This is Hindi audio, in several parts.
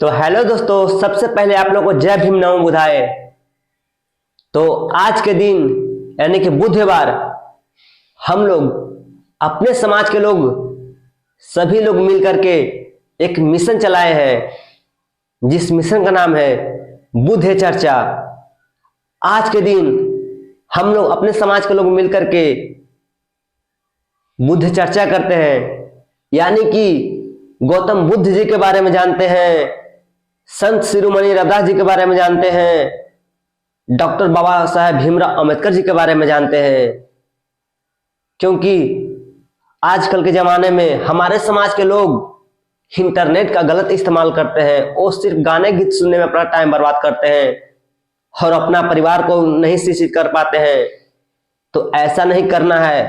तो हेलो दोस्तों, सबसे पहले आप लोगों को जय भीम नमो बुधाय। तो आज के दिन यानी कि बुधवार हम लोग अपने समाज के लोग सभी लोग मिलकर के एक मिशन चलाए हैं, जिस मिशन का नाम है बुद्ध चर्चा। आज के दिन हम लोग अपने समाज के लोग मिलकर के बुद्ध चर्चा करते हैं, यानी कि गौतम बुद्ध जी के बारे में जानते हैं, संत शिरोमणि रविदास जी के बारे में जानते हैं, डॉक्टर बाबा साहेब भीमराव अंबेडकर जी के बारे में जानते हैं। क्योंकि आजकल के जमाने में हमारे समाज के लोग इंटरनेट का गलत इस्तेमाल करते हैं और सिर्फ गाने गीत सुनने में अपना टाइम बर्बाद करते हैं और अपना परिवार को नहीं शिक्षित कर पाते हैं। तो ऐसा नहीं करना है।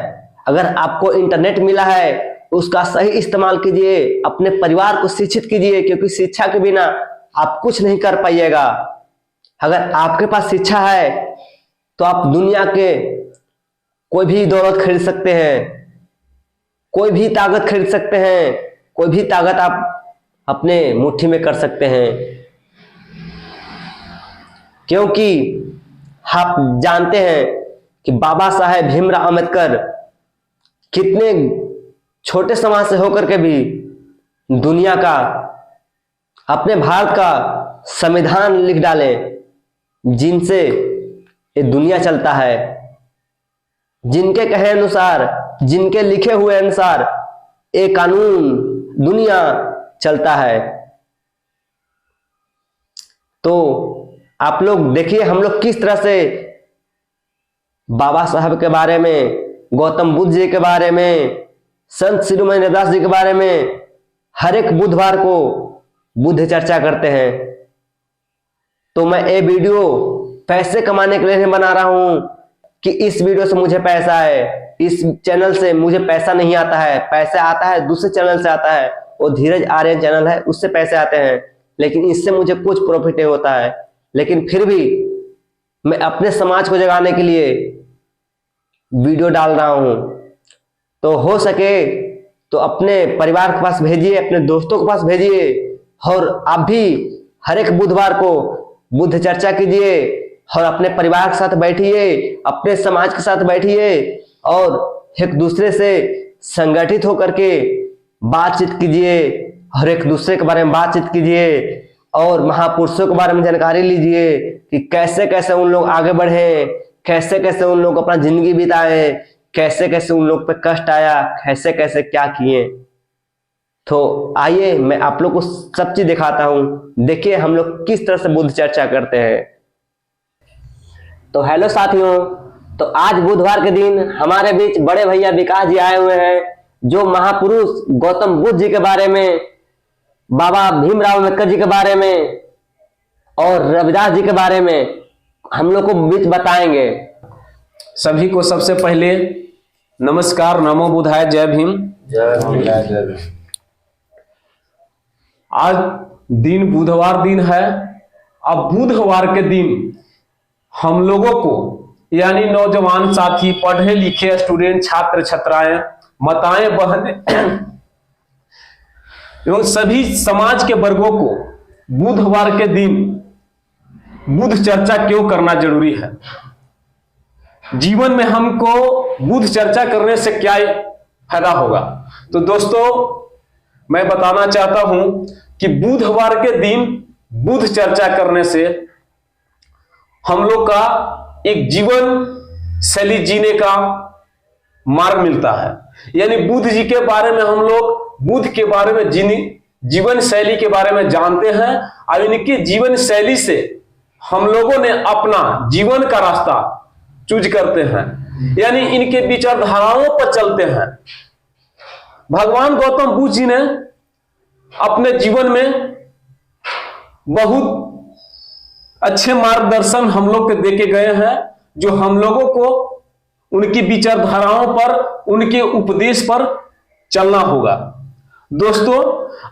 अगर आपको इंटरनेट मिला है उसका सही इस्तेमाल कीजिए, अपने परिवार को शिक्षित कीजिए, क्योंकि शिक्षा के बिना आप कुछ नहीं कर पाइएगा। अगर आपके पास शिक्षा है तो आप दुनिया के कोई भी दौलत खरीद सकते हैं, कोई भी ताकत खरीद सकते हैं, कोई भी ताकत आप अपने मुट्ठी में कर सकते हैं। क्योंकि आप जानते हैं कि बाबा साहेब भीमराव अंबेडकर कितने छोटे समाज से होकर के भी दुनिया का, अपने भारत का संविधान लिख डाले, जिनसे ये दुनिया चलता है। जिनके कहे अनुसार, जिनके लिखे हुए अनुसार ये कानून दुनिया चलता है। तो आप लोग देखिए हम लोग किस तरह से बाबा साहब के बारे में, गौतम बुद्ध जी के बारे में, संत शिरोमणि रविदास जी के बारे में हर एक बुधवार को बुद्ध चर्चा करते हैं। तो मैं ये वीडियो पैसे कमाने के लिए नहीं बना रहा हूं कि इस वीडियो से मुझे पैसा है, इस चैनल से मुझे पैसा नहीं आता है। पैसा आता है दूसरे चैनल से आता है, वो धीरज आर्यन चैनल है, उससे पैसे आते हैं, लेकिन इससे मुझे कुछ प्रॉफिट नहीं होता है। लेकिन फिर भी मैं अपने समाज को जगाने के लिए वीडियो डाल रहा हूं। तो हो सके तो अपने परिवार के पास भेजिए, अपने दोस्तों के पास भेजिए, और आप भी हर एक बुधवार को बुद्ध चर्चा कीजिए और अपने परिवार के साथ बैठिए, अपने समाज के साथ बैठिए और एक दूसरे से संगठित होकर के बातचीत कीजिए और एक दूसरे के बारे में बातचीत कीजिए और महापुरुषों के बारे में जानकारी लीजिए कि कैसे कैसे उन लोग आगे बढ़े, कैसे कैसे उन लोग अपना जिंदगी बिताए, कैसे कैसे उन लोग पे कष्ट आया, कैसे कैसे क्या किए। तो आइए मैं आप लोग को सब चीज दिखाता हूं। देखिए हम लोग किस तरह से बुद्ध चर्चा करते हैं। तो हेलो साथियों, तो आज बुधवार के दिन हमारे बीच बड़े भैया विकास जी आए हुए हैं, जो महापुरुष गौतम बुद्ध जी के बारे में, बाबा भीमराव अंबेडकर जी के बारे में और रविदास जी के बारे में हम लोग को बीच बताएंगे। सभी को सबसे पहले नमस्कार, नमो बुधाय, जय भीम। जय भीम। आज दिन बुधवार दिन है। अब बुधवार के दिन हम लोगों को यानी नौजवान साथी, पढ़े लिखे स्टूडेंट, छात्र छात्राएं, माताएं बहनें एवं सभी समाज के वर्गों को बुधवार के दिन बुद्ध चर्चा क्यों करना जरूरी है, जीवन में हमको बुद्ध चर्चा करने से क्या फायदा होगा। तो दोस्तों मैं बताना चाहता हूं कि बुधवार के दिन बुद्ध चर्चा करने से हम लोग का एक जीवन शैली जीने का मार्ग मिलता है। यानी बुद्ध जी के बारे में हम लोग बुद्ध के बारे में जीवन शैली के बारे में जानते हैं और इनकी जीवन शैली से हम लोगों ने अपना जीवन का रास्ता चूज करते हैं, यानी इनके विचारधाराओं पर चलते हैं। भगवान गौतम बुद्ध जी ने अपने जीवन में बहुत अच्छे मार्गदर्शन हम लोग के देके गए हैं, जो हम लोगों को उनकी विचारधाराओं पर, उनके उपदेश पर चलना होगा। दोस्तों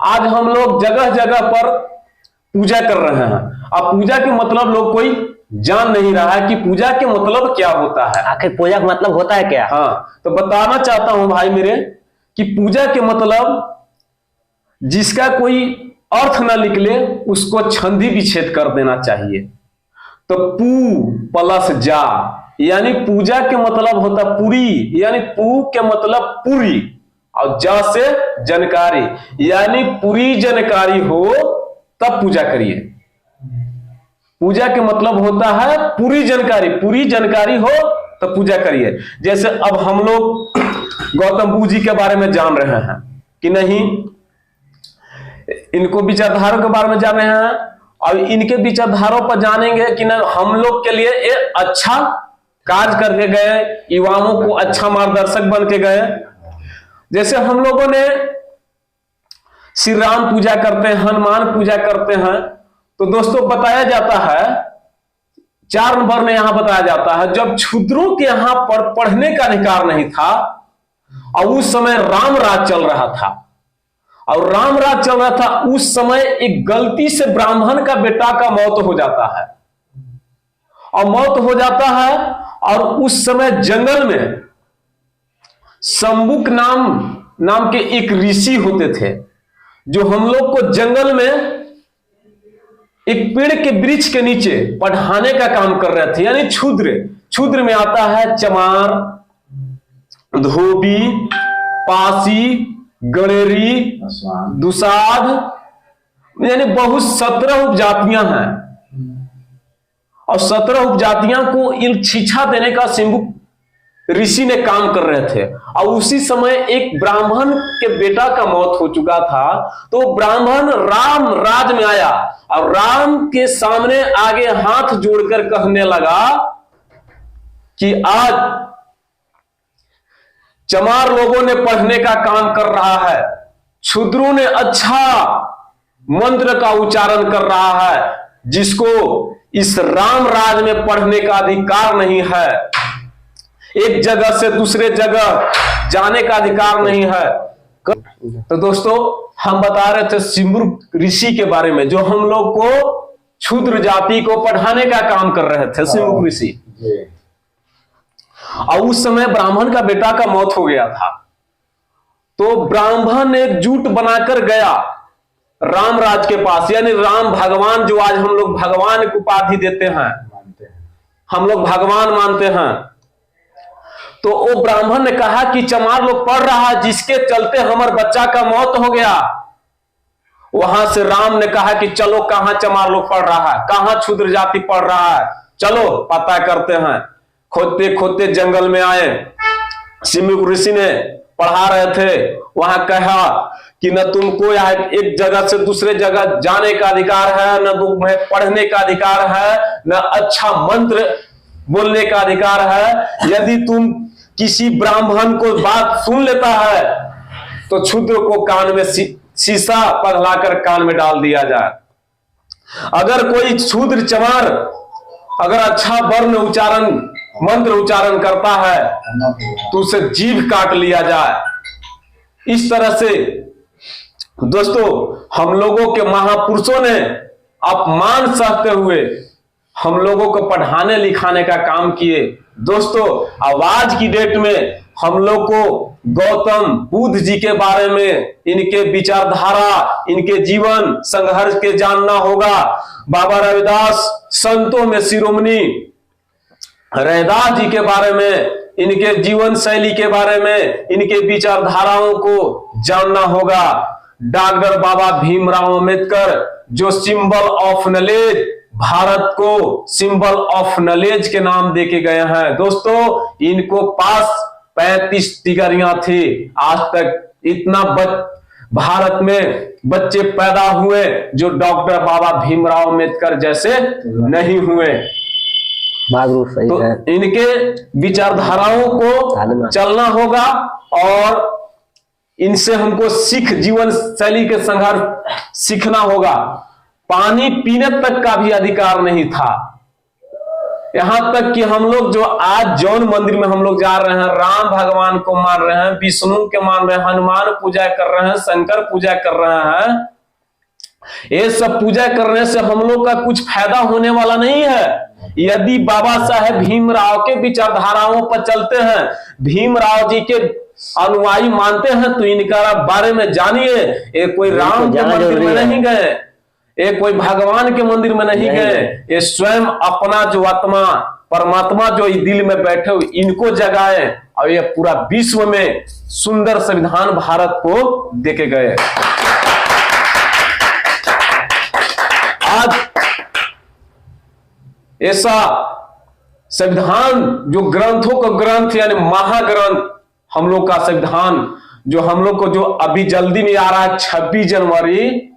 आज हम लोग जगह जगह पर पूजा कर रहे हैं। अब पूजा के मतलब लोग कोई जान नहीं रहा है कि पूजा के मतलब क्या होता है। आखिर पूजा का मतलब होता है क्या? हाँ, तो बताना चाहता हूं भाई मेरे कि पूजा के मतलब जिसका कोई अर्थ न निकले उसको छंदी विच्छेद कर देना चाहिए। तो पू प्लस जा, यानी पूजा के मतलब होता पूरी, यानी पू के मतलब पूरी, और जा से जानकारी, यानी पूरी जानकारी हो तब पूजा करिए। पूजा के मतलब होता है पूरी जानकारी हो तब पूजा करिए। जैसे अब हम लोग गौतम बुद्ध जी के बारे में जान रहे हैं कि नहीं, इनको विचारधारों के बारे में जान रहे हैं, और इनके विचारधारों पर जानेंगे कि ना हम लोग के लिए ये अच्छा कार्य करके गए, युवाओं को अच्छा मार्गदर्शक बन के गए। जैसे हम लोगों ने श्री राम पूजा करते हैं, हनुमान पूजा करते हैं, तो दोस्तों बताया जाता है, 4 नंबर में यहां बताया जाता है, जब क्षुद्रों के यहां पर पढ़ने का अधिकार नहीं था और उस समय राम राज चल रहा था, और राम राज चल रहा था, उस समय एक गलती से ब्राह्मण का बेटा का मौत हो जाता है, और मौत हो जाता है, और उस समय जंगल में शंबुक नाम के एक ऋषि होते थे, जो हम लोग को जंगल में एक पेड़ के वृक्ष के नीचे पढ़ाने का काम कर रहे थे। यानी क्षुद्र में आता है चमार, धोबी, पासी, गणेरी, दुसाध, यानी बहुत 17 उपजातियां हैं, और 17 उपजातियां को शिक्षा देने का शंबुक ऋषि ने काम कर रहे थे। और उसी समय एक ब्राह्मण के बेटा का मौत हो चुका था, तो ब्राह्मण राम राज में आया और राम के सामने आगे हाथ जोड़कर कहने लगा कि आज चमार लोगों ने पढ़ने का काम कर रहा है, क्षुद्रों ने अच्छा मंत्र का उच्चारण कर रहा है, जिसको इस राम राज में पढ़ने का अधिकार नहीं है, एक जगह से दूसरे जगह जाने का अधिकार नहीं है। तो दोस्तों हम बता रहे थे शंबुक ऋषि के बारे में, जो हम लोग को क्षुद्र जाति को पढ़ाने का काम कर रहे थे, शंबुक ऋषि। और उस समय ब्राह्मण का बेटा का मौत हो गया था, तो ब्राह्मण एक जुट बनाकर गया राम राज के पास, यानी राम भगवान, जो आज हम लोग भगवान की उपाधि देते हैं, हम लोग भगवान मानते हैं। तो वो ब्राह्मण ने कहा कि चमार लोग पढ़ रहा है, जिसके चलते हमारे बच्चा का मौत हो गया। वहां से राम ने कहा कि चलो कहां चमार लोग पढ़ रहा है, कहां क्षुद्र जाति पढ़ रहा है, चलो पता करते हैं। खोदते खोदते जंगल में आए, शंबुक ऋषि ने पढ़ा रहे थे, वहां कहा कि न तुमको एक जगह से दूसरे जगह जाने का अधिकार है, न तुम्हें पढ़ने का अधिकार है, न अच्छा मंत्र बोलने का अधिकार है। यदि तुम किसी ब्राह्मण को बात सुन लेता है तो क्षुद्र को कान में शीशा पगलाकर कान में डाल दिया जाए। अगर कोई क्षुद्र चमार अगर अच्छा वर्ण उच्चारण मंत्र उच्चारण करता है तो उसे जीभ काट लिया जाए। इस तरह से दोस्तों हम लोगों के महापुरुषों ने अपमान सहते हुए हम लोगों को पढ़ाने लिखाने का काम किए। दोस्तों आज की डेट में हम लोग को गौतम बुद्ध जी के बारे में, इनके विचारधारा, इनके जीवन संघर्ष के जानना होगा। बाबा रविदास संतों में शिरोमणि रैदास जी के बारे में, इनके जीवन शैली के बारे में, इनके विचारधाराओं को जानना होगा। डॉक्टर बाबा भीमराव अंबेडकर जो सिंबल ऑफ नॉलेज, भारत को सिंबल ऑफ नॉलेज के नाम देके गए हैं। दोस्तों इनको पास 35 डिग्रियां थी। आज तक इतना भारत में बच्चे पैदा हुए जो डॉक्टर बाबा भीमराव अंबेडकर जैसे नहीं हुए। तो इनके विचारधाराओं को चलना होगा और इनसे हमको सिख जीवन शैली के संघर्ष सीखना होगा। पानी पीने तक का भी अधिकार नहीं था। यहां तक कि हम लोग जो आज जौन मंदिर में हम लोग जा रहे हैं, राम भगवान को मान रहे हैं, विष्णु के मान रहे हैं, हनुमान पूजा कर रहे हैं, शंकर पूजा कर रहे हैं, ये सब पूजा करने से हम लोग का कुछ फायदा होने वाला नहीं है। यदि बाबा साहेब भीमराव के विचारधाराओं पर चलते हैं, भीमराव जी के अनुयायी मानते हैं तो इनका बारे में जानिए। ये कोई राम के मंदिर में नहीं गए, ये कोई भगवान के मंदिर में नहीं गए, ये स्वयं अपना जो आत्मा परमात्मा जो दिल में बैठे हुए इनको जगाए और ये पूरा विश्व में सुंदर संविधान भारत को देके गए। आज ऐसा संविधान जो ग्रंथों का ग्रंथ यानी महाग्रंथ हम लोग का संविधान जो हम लोग को जो अभी जल्दी में आ रहा है 26 जनवरी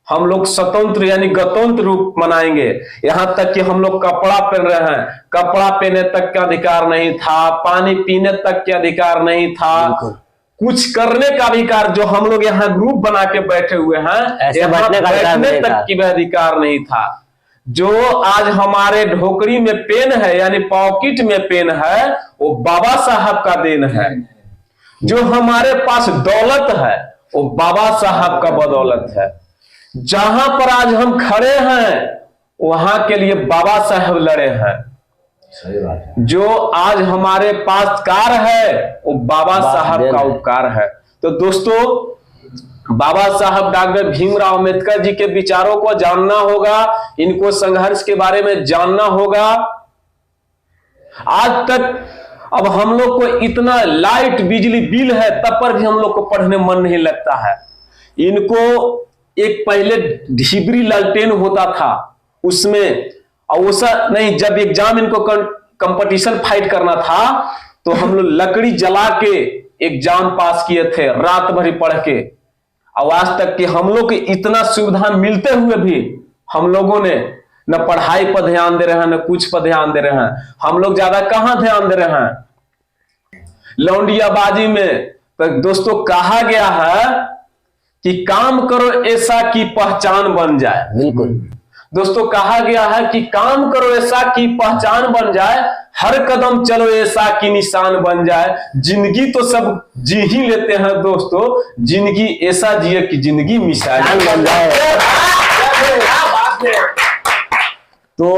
हम लोग स्वतंत्र यानी गणतंत्र रूप मनाएंगे। यहां तक कि हम लोग कपड़ा पहन रहे हैं, कपड़ा पहने तक का अधिकार नहीं था, पानी पीने तक के अधिकार नहीं था, कुछ करने का अधिकार जो हम लोग यहाँ ग्रुप बना के बैठे हुए हैं यहाँ बैठने तक की भी अधिकार नहीं था। जो आज हमारे ढोकरी में पेन है यानी पॉकेट में पेन है वो बाबा साहब का देन है। जो हमारे पास दौलत है वो बाबा साहब का बदौलत है। जहां पर आज हम खड़े हैं वहां के लिए बाबा साहब लड़े हैं। सही बात है। जो आज हमारे पास कार है वो बाबा साहब का उपकार है। तो दोस्तों बाबा साहब डॉक्टर भीमराव अंबेडकर जी के विचारों को जानना होगा, इनको संघर्ष के बारे में जानना होगा। आज तक अब हम लोग को इतना लाइट बिजली बिल है तब पर भी हम लोग को पढ़ने मन नहीं लगता है। इनको एक पहले ढिबरी लालटेन होता था उसमें वैसा नहीं, जब एग्जाम इनको कंपटीशन फाइट करना था तो हम लोग लकड़ी जला के एग्जाम पास किए थे रात भर पढ़ के। आज तक कि हम लोग को इतना सुविधा मिलते हुए भी हम लोगों ने न पढ़ाई पर ध्यान दे रहे हैं न कुछ पर ध्यान दे रहे हैं। हम लोग ज्यादा कहां ध्यान दे रहे हैं लौंडियाबाजी में। तो दोस्तों कहा गया है कि काम करो ऐसा कि पहचान बन जाए। बिल्कुल दोस्तों कहा गया है कि काम करो ऐसा कि पहचान बन जाए, हर कदम चलो ऐसा कि निशान बन जाए। जिंदगी तो सब जी ही लेते हैं दोस्तों, जिंदगी ऐसा जिए कि जिंदगी मिसाल बन जाए। तो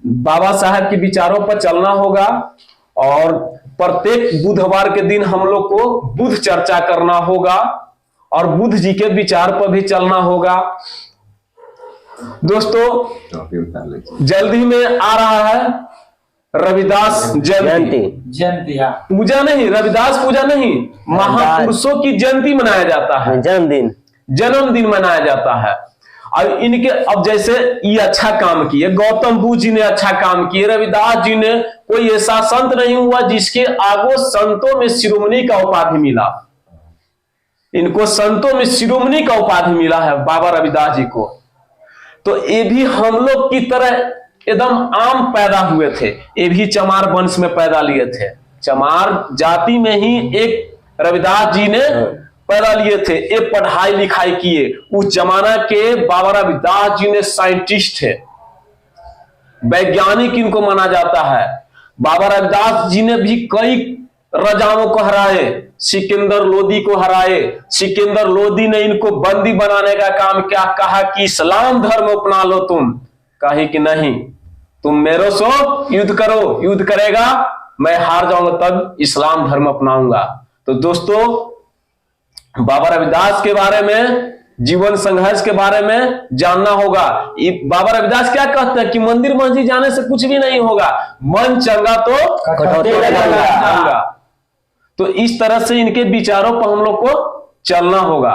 बाबा साहब के विचारों पर चलना होगा और प्रत्येक बुधवार के दिन हम लोग को बुध चर्चा करना होगा और बुद्ध जी के विचार पर भी चलना होगा। दोस्तों जल्दी में आ रहा है रविदास जयंती। पूजा नहीं, रविदास पूजा नहीं, महापुरुषों की जयंती मनाया जाता है, जन्मदिन मनाया जाता है। और इनके अब जैसे ये अच्छा काम किए, गौतम बुद्ध जी ने अच्छा काम किए, रविदास जी ने, कोई ऐसा संत नहीं हुआ जिसके आगो संतों में शिरोमणि का उपाधि मिला। इनको संतों में शिरोमणि का उपाधि मिला है बाबा रविदास जी को। तो ये भी हम लोग की तरह एकदम आम पैदा हुए थे, ये भी चमार वंश में पैदा लिए थे। चमार जाति में ही एक रविदास जी ने पैदा लिए थे। ये पढ़ाई लिखाई किए, उस जमाना के बाबा रविदास जी ने साइंटिस्ट थे, वैज्ञानिक इनको माना जाता है। बाबा रविदास जी ने भी कई राजाओं को हराए, सिकंदर लोदी को हराए। सिकंदर लोदी ने इनको बंदी बनाने का काम क्या कहा कि इस्लाम धर्म अपना लो तुम, कहे कि नहीं तुम मेरे सो युद्ध करो, युद्ध करेगा मैं हार जाऊंगा तब इस्लाम धर्म अपनाऊंगा। तो दोस्तों बाबा रविदास के बारे में, जीवन संघर्ष के बारे में जानना होगा। बाबा रविदास क्या कहते हैं कि मंदिर मस्जिद जाने से कुछ भी नहीं होगा, मन चंगा तो कटौती लगेगा। तो इस तरह से इनके विचारों पर हम लोग को चलना होगा।